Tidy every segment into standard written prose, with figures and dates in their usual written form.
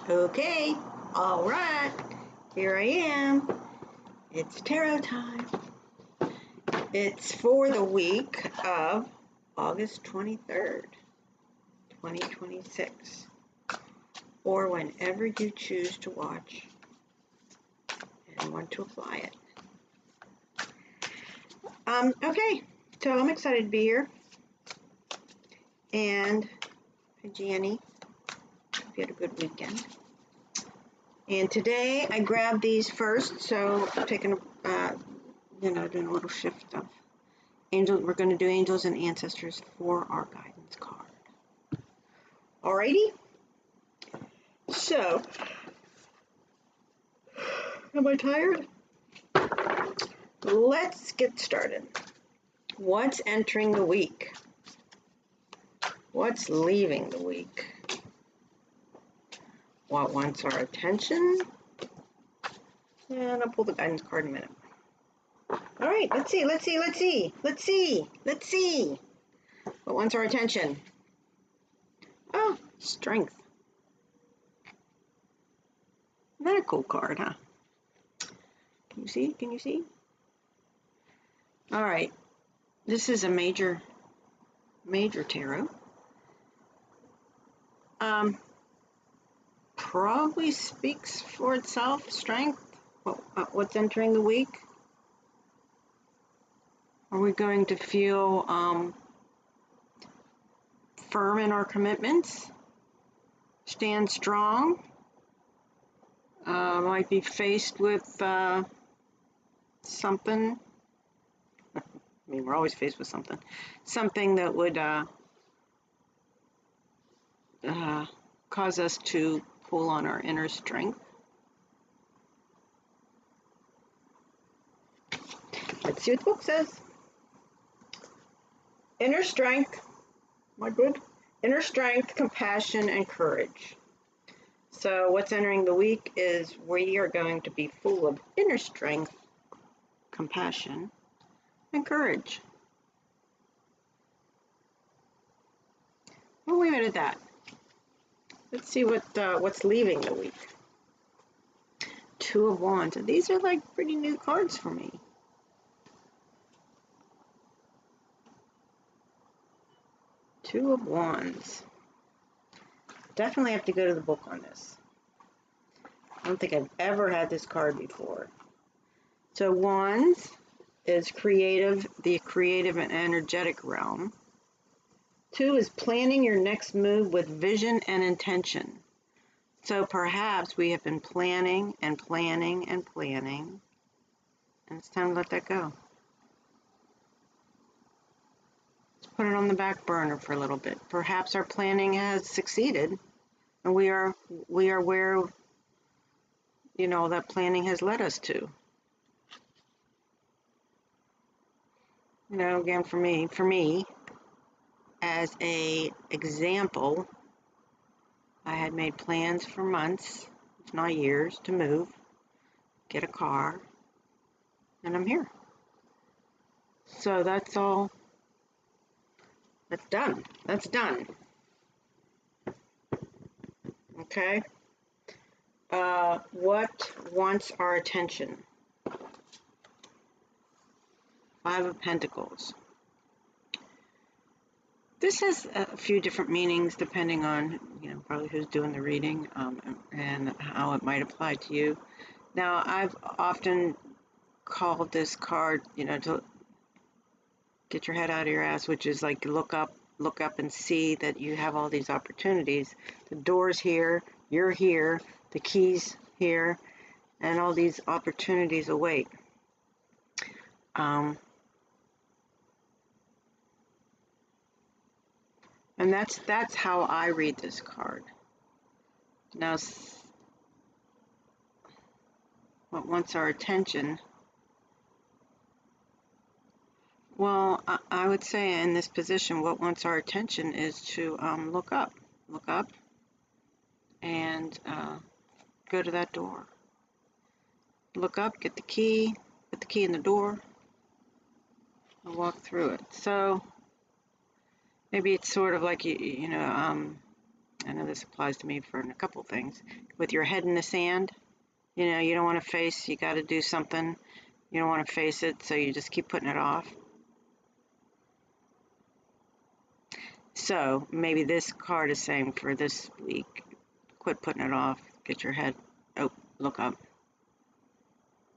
Okay, all right, here I am. It's tarot time. It's for the week of August 23rd, 2026, or whenever you choose to watch and want to apply it. Okay, so I'm excited to be here. And hi, Gianni. Hope you had a good weekend. And today I grabbed these first, so I'm taking doing a little shift of angel. We're going to do angels and ancestors for our guidance card. Alrighty. So, am I tired? Let's get started. What's entering the week? What's leaving the week? What wants our attention? And I'll pull the guidance card in a minute. All right, let's see. What wants our attention? Oh, strength. Isn't that a cool card, huh? Can you see? All right, this is a major tarot. Probably speaks for itself, strength. What's entering the week? Are we going to feel firm in our commitments? Stand strong? Might be faced with something. I mean, we're always faced with something. Something that would cause us to pull on our inner strength. Let's see what the book says. Inner strength. Am I good? Inner strength, compassion, and courage. So what's entering the week is we are going to be full of inner strength, compassion, and courage. We'll leave it at that. Let's see what's leaving the week. Two of Wands. And these are like pretty new cards for me. Two of Wands. Definitely have to go to the book on this. I don't think I've ever had this card before. So Wands is creative, the creative and energetic realm. Two is planning your next move with vision and intention. So perhaps we have been planning and planning and planning, and it's time to let that go. Let's put it on the back burner for a little bit. Perhaps our planning has succeeded, and we are where, you know, that planning has led us to. You know, again, for me, as a example, I had made plans for months, if not years, to move, get a car, and I'm here. So that's all. That's done. That's done. Okay. What wants our attention? Five of Pentacles. This has a few different meanings depending on, you know, probably who's doing the reading and how it might apply to you. Now, I've often called this card, you know, to get your head out of your ass, which is like look up and see that you have all these opportunities. The door's here, you're here, the key's here, and all these opportunities await. And that's how I read this card. Now, what wants our attention? Well, I would say in this position, what wants our attention is to look up, and go to that door. Look up, get the key, put the key in the door, and walk through it. So maybe it's sort of like, you know, I know this applies to me for a couple things. With your head in the sand, you know, you don't want to face, you got to do something. You don't want to face it, so you just keep putting it off. So maybe this card is saying for this week, quit putting it off, get your head, look up.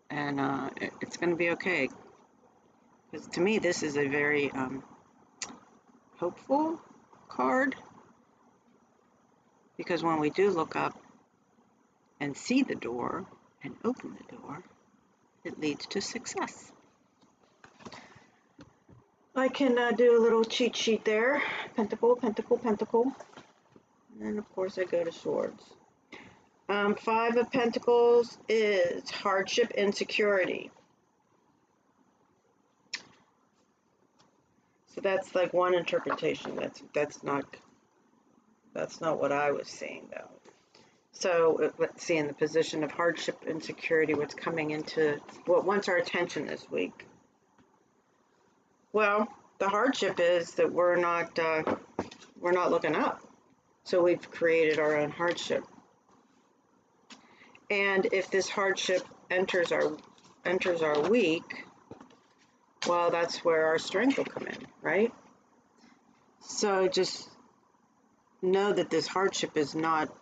And it's going to be okay. Because to me, this is a very hopeful card. Because when we do look up and see the door and open the door, it leads to success. I can do a little cheat sheet there. Pentacle, pentacle, pentacle. And then, of course, I go to swords. 5 of Pentacles is hardship, insecurity. So that's like one interpretation. That's not what I was seeing, though. So let's see, in the position of hardship, insecurity, what's coming into what wants our attention this week. Well, the hardship is that we're not looking up. So we've created our own hardship. And if this hardship enters our week, well, that's where our strength will come in, right? So just know that this hardship is not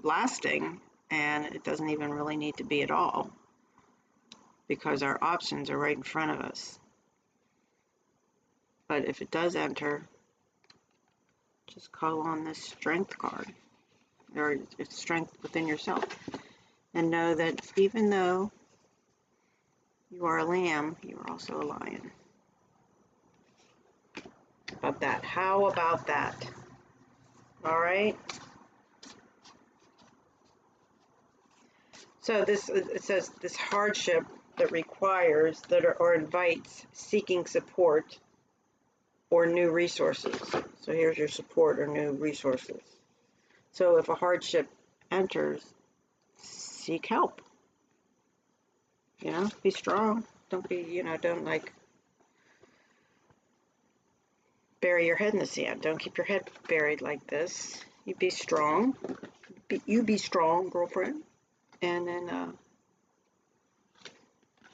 lasting, and it doesn't even really need to be at all, because our options are right in front of us. But if it does enter, just call on this strength card, or it's strength within yourself, and know that even though you are a lamb, you are also a lion. About that. How about that? All right. So it says this hardship that requires or invites seeking support or new resources. So here's your support or new resources. So if a hardship enters, seek help. You know, be strong. Don't be, don't like bury your head in the sand. Don't keep your head buried like this. You be strong. You be strong, girlfriend. And then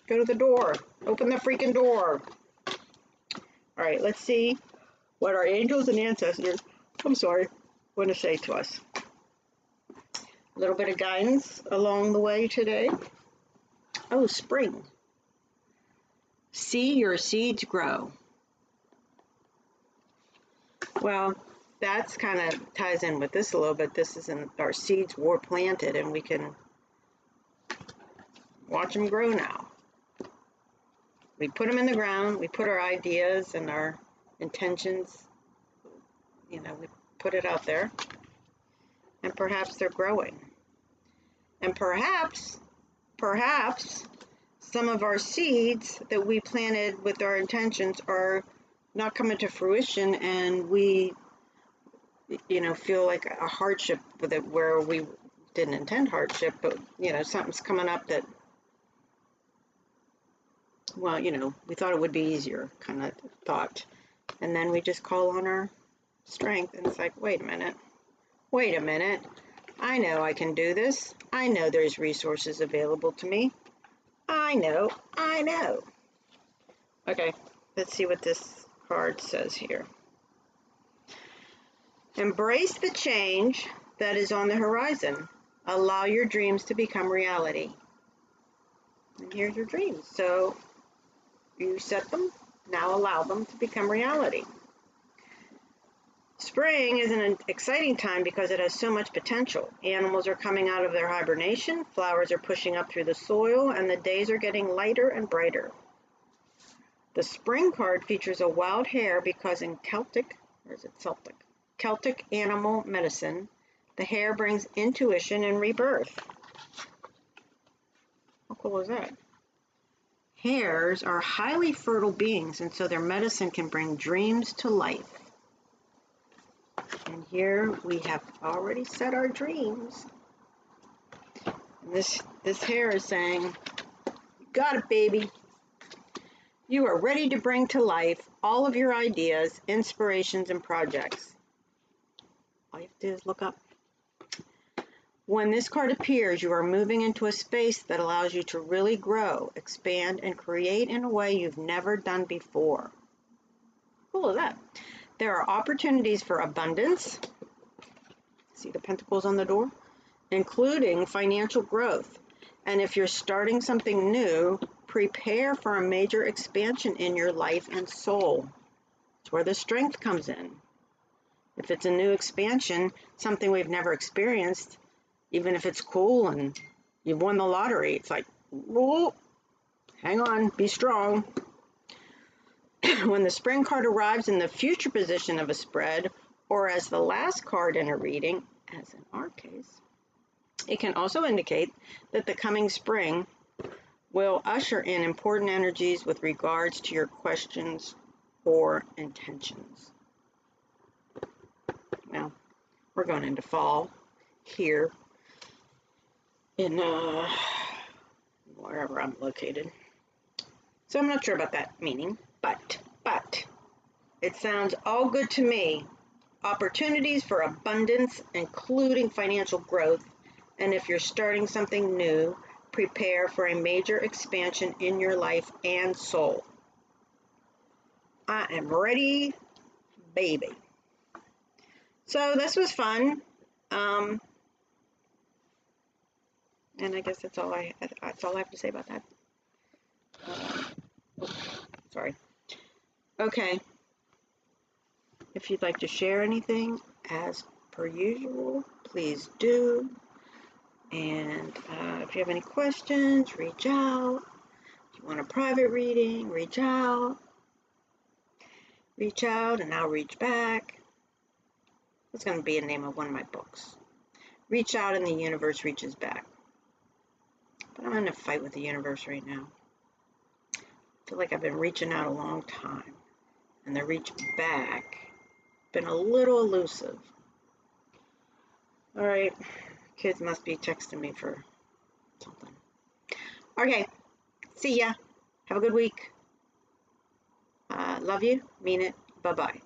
go to the door. Open the freaking door. All right, let's see what our angels and ancestors, want to say to us. A little bit of guidance along the way today. Oh, spring. See your seeds grow. Well, that's kind of ties in with this a little bit. This is our seeds were planted, and we can watch them grow now. We put them in the ground. We put our ideas and our intentions, we put it out there, and perhaps they're growing. And perhaps some of our seeds that we planted with our intentions are not coming to fruition, and we, feel like a hardship with it where we didn't intend hardship, but, something's coming up that, well, we thought it would be easier, kind of thought. And then we just call on our strength, and it's like, wait a minute. I know I can do this. I know there's resources available to me. I know. Okay, let's see what this card says here. Embrace the change that is on the horizon. Allow your dreams to become reality. And here's your dreams. So you set them, now allow them to become reality. Spring is an exciting time because it has so much potential. Animals are coming out of their hibernation, flowers are pushing up through the soil, and the days are getting lighter and brighter. The spring card features a wild hare because in Celtic animal medicine, the hare brings intuition and rebirth. How cool is that? Hares are highly fertile beings, and so their medicine can bring dreams to life. And here we have already set our dreams. And this hare is saying, "You got it, baby. You are ready to bring to life all of your ideas, inspirations, and projects. All you have to do is look up. When this card appears, you are moving into a space that allows you to really grow, expand, and create in a way you've never done before. Cool is that? There are opportunities for abundance. See the pentacles on the door? Including financial growth. And if you're starting something new, prepare for a major expansion in your life and soul. It's where the strength comes in. If it's a new expansion, something we've never experienced, even if it's cool and you've won the lottery, it's like, whoa, hang on, be strong. When the spring card arrives in the future position of a spread, or as the last card in a reading, as in our case, it can also indicate that the coming spring will usher in important energies with regards to your questions or intentions. Now, we're going into fall here in wherever I'm located. So I'm not sure about that meaning, but it sounds all good to me. Opportunities for abundance, including financial growth, and if you're starting something new, prepare for a major expansion in your life and soul. I am ready, baby. So this was fun. And I guess that's all I have to say about that. Sorry. Okay. If you'd like to share anything, as per usual, please do. And if you have any questions, reach out. If you want a private reading, reach out. Reach out and I'll reach back. It's going to be a name of one of my books. Reach out and the universe reaches back. But I'm in a fight with the universe right now. I feel like I've been reaching out a long time. And the reach back been a little elusive. All right. Kids must be texting me for something. Okay. See ya. Have a good week. Love you. Mean it. Bye-bye.